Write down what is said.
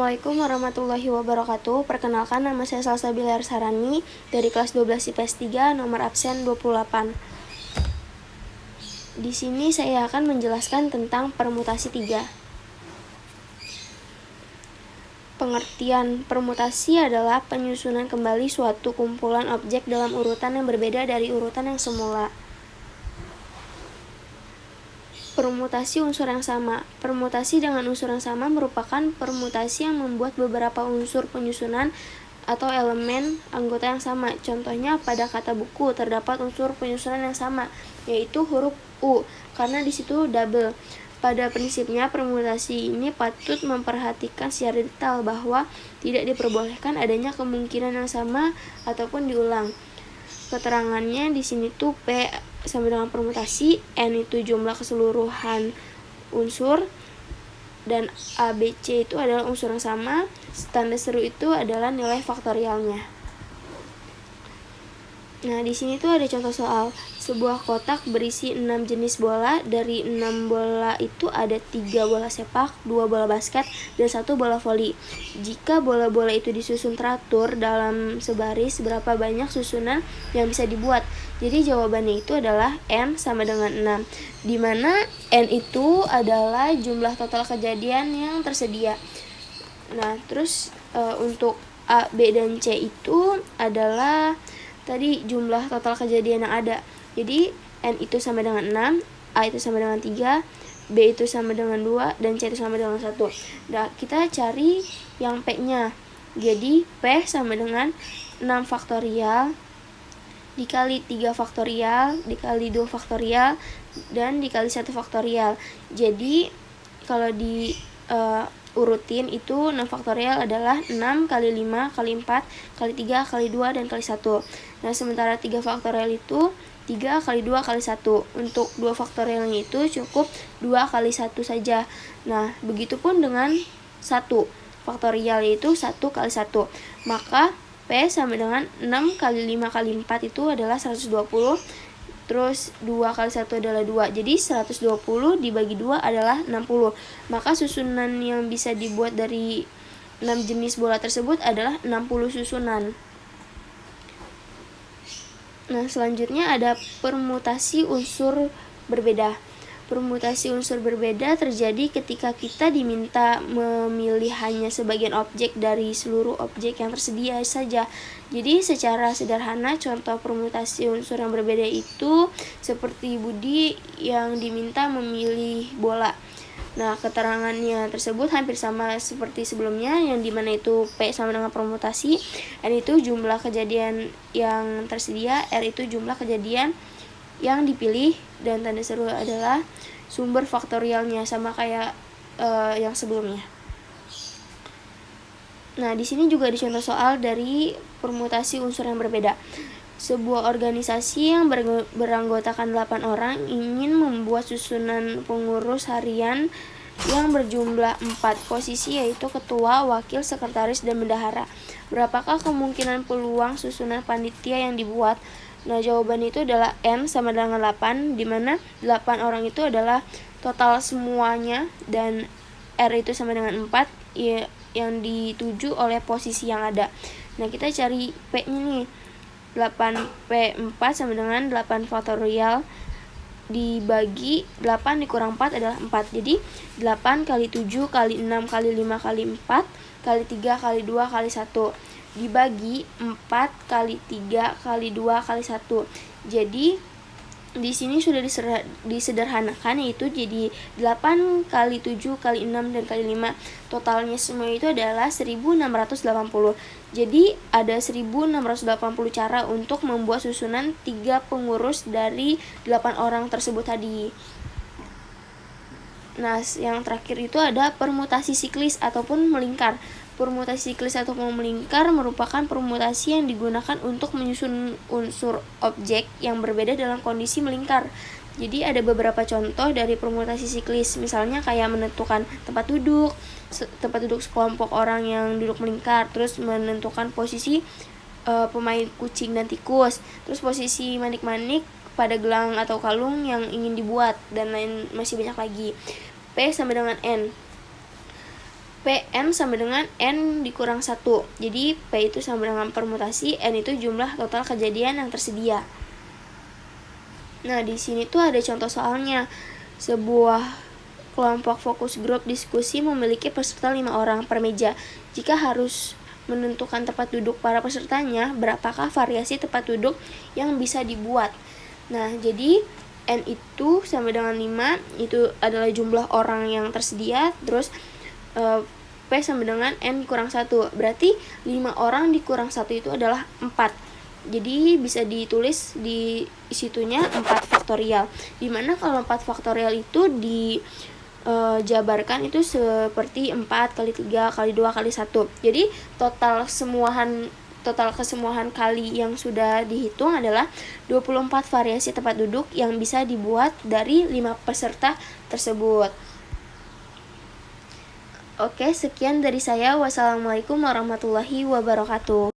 Assalamualaikum warahmatullahi wabarakatuh. Perkenalkan, nama saya Salsabila Arsarani dari kelas 12 IPS 3, nomor absen 28. Di sini saya akan menjelaskan tentang permutasi 3. Pengertian permutasi adalah penyusunan kembali suatu kumpulan objek dalam urutan yang berbeda dari urutan yang semula. Permutasi unsur yang sama. Permutasi dengan unsur yang sama merupakan permutasi yang membuat beberapa unsur penyusunan atau elemen anggota yang sama. Contohnya, pada kata buku terdapat unsur penyusunan yang sama, yaitu huruf U, karena di situ double. Pada prinsipnya, permutasi ini patut memperhatikan secara detail bahwa tidak diperbolehkan adanya kemungkinan yang sama ataupun diulang. Keterangannya di sini tuh P sama dengan permutasi, N itu jumlah keseluruhan unsur, dan A, B, C itu adalah unsur yang sama. Tanda seru itu adalah nilai faktorialnya. Nah, di sini tuh ada contoh soal. Sebuah kotak berisi 6 jenis bola. Dari 6 bola itu ada 3 bola sepak, 2 bola basket, dan 1 bola voli. Jika bola-bola itu disusun teratur dalam sebaris, berapa banyak susunan yang bisa dibuat? Jadi jawabannya itu adalah N sama dengan 6, di mana N itu adalah jumlah total kejadian yang tersedia. Nah, terus untuk A, B, dan C itu adalah tadi jumlah total kejadian yang ada. Jadi N itu sama dengan 6, A itu sama dengan 3, B itu sama dengan 2, dan C itu sama dengan 1. Nah, kita cari yang P-nya. Jadi P sama dengan 6 faktorial dikali 3 faktorial dikali 2 faktorial dan dikali 1 faktorial. Jadi kalau di urutin itu 6 faktorial adalah 6 kali 5 kali 4 kali 3 kali 2 dan kali 1. Nah, sementara 3 faktorial itu 3 kali 2 kali 1. Untuk 2 faktorialnya itu cukup 2 kali 1 saja. Nah, begitupun dengan 1 faktorial, yaitu 1 kali 1. Maka P sama dengan 6 kali 5 kali 4 itu adalah 120. Terus 2 kali 1 adalah 2. Jadi 120 dibagi 2 adalah 60. Maka susunan yang bisa dibuat dari 6 jenis bola tersebut adalah 60 susunan. Nah, selanjutnya ada permutasi unsur berbeda. Permutasi unsur berbeda terjadi ketika kita diminta memilih hanya sebagian objek dari seluruh objek yang tersedia saja. Jadi secara sederhana, contoh permutasi unsur yang berbeda itu seperti Budi yang diminta memilih bola. Nah, keterangannya tersebut hampir sama seperti sebelumnya, yang dimana itu P sama dengan permutasi, N itu jumlah kejadian yang tersedia, R itu jumlah kejadian yang dipilih, dan tanda seru adalah sumber faktorialnya, sama kayak yang sebelumnya. Nah, di sini juga ada contoh soal dari permutasi unsur yang berbeda. Sebuah organisasi yang beranggotakan 8 orang ingin membuat susunan pengurus harian yang berjumlah 4 posisi, yaitu ketua, wakil, sekretaris, dan bendahara. Berapakah kemungkinan peluang susunan panitia yang dibuat? Nah, jawabannya itu adalah N sama dengan 8, di mana 8 orang itu adalah total semuanya, dan R itu sama dengan 4 yang dituju oleh posisi yang ada. Nah, kita cari P-nya nih. 8P4 sama dengan 8 faktorial dibagi 8 dikurang 4 adalah 4. Jadi 8 kali 7 kali 6 kali 5 kali 4 kali 3 kali 2 kali 1 dibagi 4 kali 3 kali 2 kali 1. Jadi di sini sudah disederhanakan, yaitu jadi 8 kali 7 kali 6 dan kali 5. Totalnya semua itu adalah 1680. Jadi ada 1680 cara untuk membuat susunan 3 pengurus dari 8 orang tersebut tadi. Nah, yang terakhir itu ada permutasi siklis ataupun melingkar. Permutasi siklis ataupun melingkar merupakan permutasi yang digunakan untuk menyusun unsur objek yang berbeda dalam kondisi melingkar. Jadi ada beberapa contoh dari permutasi siklis, misalnya kayak menentukan tempat duduk sekelompok orang yang duduk melingkar, terus menentukan posisi pemain kucing dan tikus, terus posisi manik-manik pada gelang atau kalung yang ingin dibuat, dan lain masih banyak lagi. P sama dengan N. Pn sama dengan N dikurang 1. Jadi P itu sama dengan permutasi, N itu jumlah total kejadian yang tersedia. Nah, di sini tuh ada contoh soalnya. Sebuah kelompok fokus grup diskusi memiliki peserta 5 orang per meja. Jika harus menentukan tempat duduk para pesertanya, berapakah variasi tempat duduk yang bisa dibuat? Nah, jadi N itu sama dengan 5, itu adalah jumlah orang yang tersedia, terus P sama dengan N kurang 1, berarti 5 orang dikurang 1 itu adalah 4. Jadi bisa ditulis di situnya 4 faktorial, dimana kalau 4 faktorial itu dijabarkan itu seperti 4 kali 3 kali 2 kali 1. Jadi total kesemuahan kali yang sudah dihitung adalah 24 variasi tempat duduk yang bisa dibuat dari 5 peserta tersebut. Oke, sekian dari saya. Wassalamualaikum warahmatullahi wabarakatuh.